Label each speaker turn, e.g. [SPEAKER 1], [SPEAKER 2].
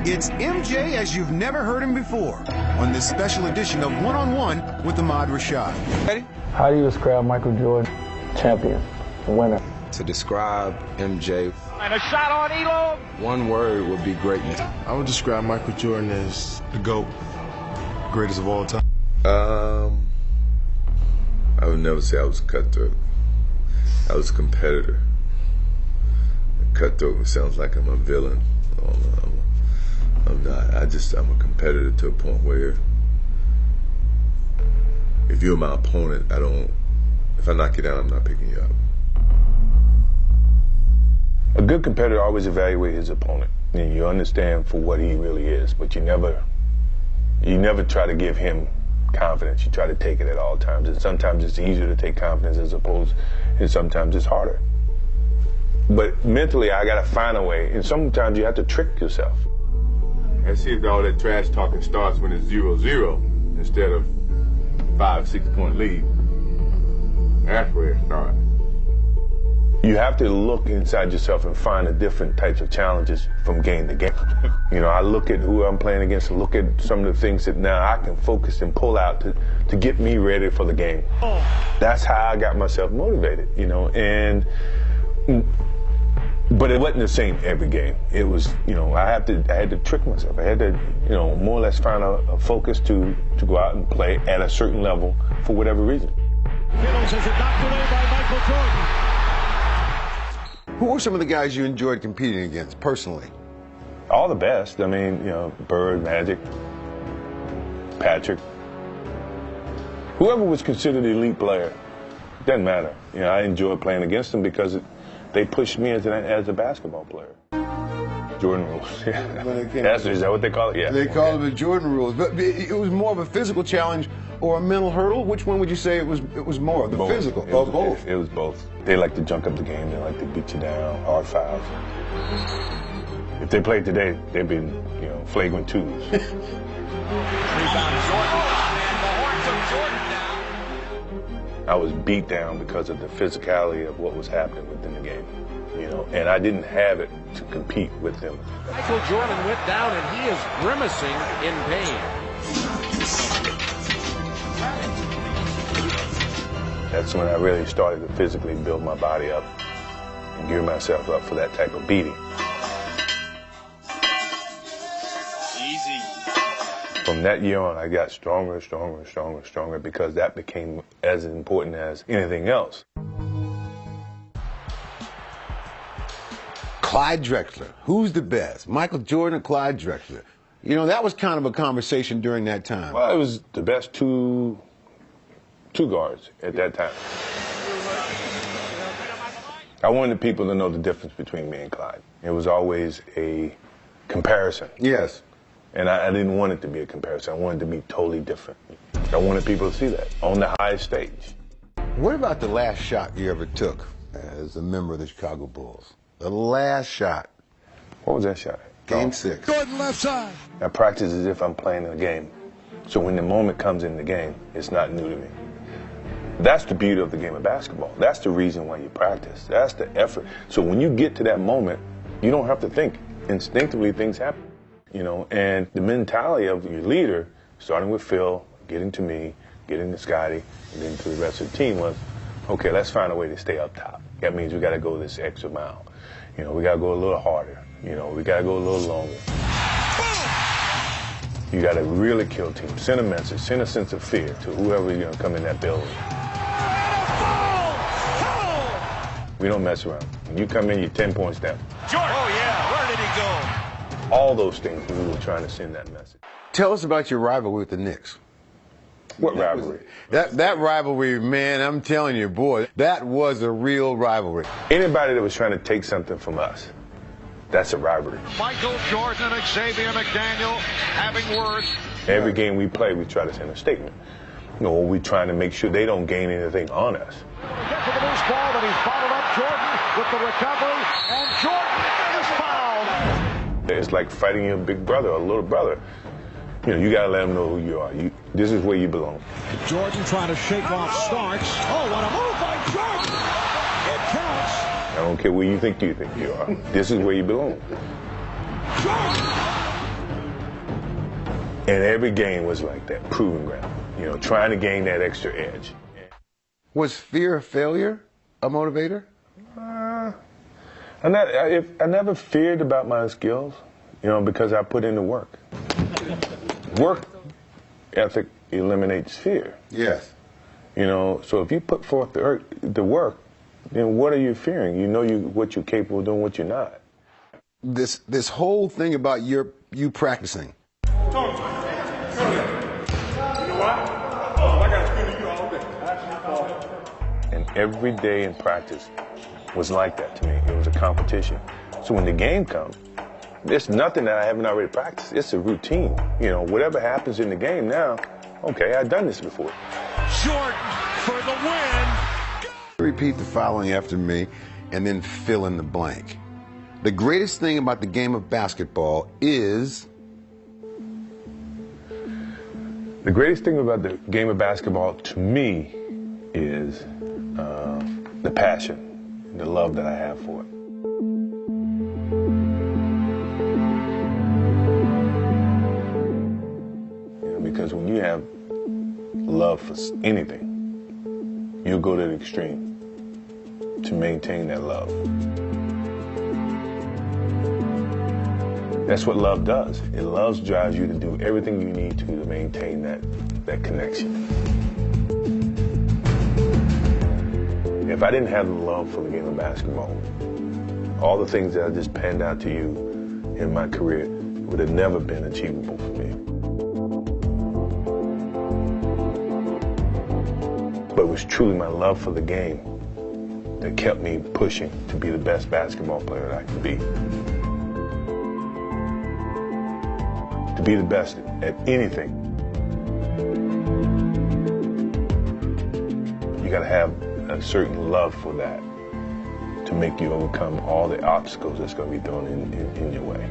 [SPEAKER 1] It's MJ as you've never heard him before on this special edition of One-on-One with Ahmad Rashad. Ready?
[SPEAKER 2] How do you describe Michael Jordan? Champion, winner.
[SPEAKER 3] To describe MJ,
[SPEAKER 4] and a shot on Elo.
[SPEAKER 3] one word would be greatness.
[SPEAKER 5] I would describe Michael Jordan as the GOAT, greatest of all time.
[SPEAKER 6] I would never say I was cutthroat. I was a competitor. Cutthroat sounds like I'm a villain. I'm not. I'm a competitor to a point where if you're my opponent, if I knock you down, I'm not picking you up.
[SPEAKER 7] A good competitor always evaluates his opponent, and you understand for what he really is, but you never try to give him confidence. You try to take it at all times, and sometimes it's easier to take confidence and sometimes it's harder. But mentally, I gotta find a way, and sometimes you have to trick yourself.
[SPEAKER 6] And see if all that trash talking starts when it's 0-0 instead of 5-6 point lead. That's where it starts.
[SPEAKER 7] You have to look inside yourself and find the different types of challenges from game to game. I look at who I'm playing against and look at some of the things that now I can focus and pull out to get me ready for the game. That's how I got myself motivated, but it wasn't the same every game. It was, I had to trick myself. I had to, more or less find a focus to go out and play at a certain level for whatever reason.
[SPEAKER 4] Kittles is knocked away by Michael Jordan.
[SPEAKER 1] Who were some of the guys you enjoyed competing against personally?
[SPEAKER 7] All the best. I mean, Bird, Magic, Patrick. Whoever was considered an elite player, doesn't matter. I enjoyed playing against them because they pushed me as a basketball player. Jordan rules. Is that what they call it? Yeah.
[SPEAKER 1] They call it the Jordan rules. But it was more of a physical challenge or a mental hurdle? Which one would you say it was more? The
[SPEAKER 7] both.
[SPEAKER 1] Physical?
[SPEAKER 7] Both. It was both. They like to junk up the game. They like to beat you down, hard fouls. If they played today, they'd be, flagrant twos.
[SPEAKER 4] Rebound Jordan, and the horns of Jordan down.
[SPEAKER 7] I was beat down because of the physicality of what was happening within the game, and I didn't have it to compete with them.
[SPEAKER 4] Michael Jordan went down, and he is grimacing in pain.
[SPEAKER 7] That's when I really started to physically build my body up and gear myself up for that type of beating.
[SPEAKER 4] Easy.
[SPEAKER 7] From that year on, I got stronger because that became as important as anything else.
[SPEAKER 1] Clyde Drexler. Who's the best? Michael Jordan or Clyde Drexler? That was kind of a conversation during that time.
[SPEAKER 7] Well, it was the best two guards at that time. I wanted people to know the difference between me and Clyde. It was always a comparison.
[SPEAKER 1] Yes.
[SPEAKER 7] And I didn't want it to be a comparison. I wanted it to be totally different. I wanted people to see that on the highest stage.
[SPEAKER 1] What about the last shot you ever took as a member of the Chicago Bulls? The last shot.
[SPEAKER 7] What was that shot?
[SPEAKER 1] Game 6.
[SPEAKER 4] Jordan left side.
[SPEAKER 7] I practice as if I'm playing a game. So when the moment comes in the game, it's not new to me. That's the beauty of the game of basketball. That's the reason why you practice. That's the effort. So when you get to that moment, you don't have to think. Instinctively, things happen. And the mentality of your leader, starting with Phil, getting to me, getting to Scotty, and then to the rest of the team was, okay, let's find a way to stay up top. That means we got to go this extra mile. We got to go a little harder. We got to go a little longer. You got to really kill team. Send a message, send a sense of fear to whoever you're going to come in that building. We don't mess around. When you come in, you're 10 points down.
[SPEAKER 4] Jordan. Oh, yeah. Where did he go?
[SPEAKER 7] All those things, we were trying to send that message.
[SPEAKER 1] Tell us about your rivalry with the Knicks.
[SPEAKER 7] What rivalry?
[SPEAKER 1] That rivalry, man, I'm telling you, boy, that was a real rivalry.
[SPEAKER 7] Anybody that was trying to take something from us, that's a rivalry.
[SPEAKER 4] Michael Jordan and Xavier McDaniel having words.
[SPEAKER 7] Every game we play, we try to send a statement. We're trying to make sure they don't gain anything on us.
[SPEAKER 4] Get to the loose ball, but he's followed up Jordan with the recovery, and Jordan is fouled.
[SPEAKER 7] It's like fighting your big brother or little brother. You got to let them know who you are. This is where you belong.
[SPEAKER 4] Jordan trying to shake off Starks. Oh, what a move by Jordan! It counts.
[SPEAKER 7] I don't care where you think are. This is where you belong.
[SPEAKER 4] Jordan!
[SPEAKER 7] And every game was like that, proving ground, you know, trying to gain that extra edge.
[SPEAKER 8] Was fear of failure a motivator?
[SPEAKER 7] I never feared about my skills, you know, because I put in the work. Work ethic eliminates fear.
[SPEAKER 8] Yes.
[SPEAKER 7] You know, so if you put forth the work, then what are you fearing? You know what you're capable of doing, what you're not.
[SPEAKER 8] This whole thing about you practicing.
[SPEAKER 7] And every day in practice was like that to me. It was a competition. So when the game comes, there's nothing that I haven't already practiced. It's a routine. You know, whatever happens in the game now, okay, I've done this before.
[SPEAKER 4] Short for the win.
[SPEAKER 8] Repeat the following after me and then fill in the blank. The greatest thing about the game of basketball is...
[SPEAKER 7] The greatest thing about the game of basketball to me is the passion, the love that I have for it. You know, because when you have love for anything, you'll go to the extreme to maintain that love. That's what love does. It love drives you to do everything you need to maintain that connection. If I didn't have the love for the game of basketball, all the things that I just panned out to you in my career would have never been achievable for me. But it was truly my love for the game that kept me pushing to be the best basketball player that I could be. To be the best at anything, you gotta have a certain love for that to make you overcome all the obstacles that's gonna be thrown in your way.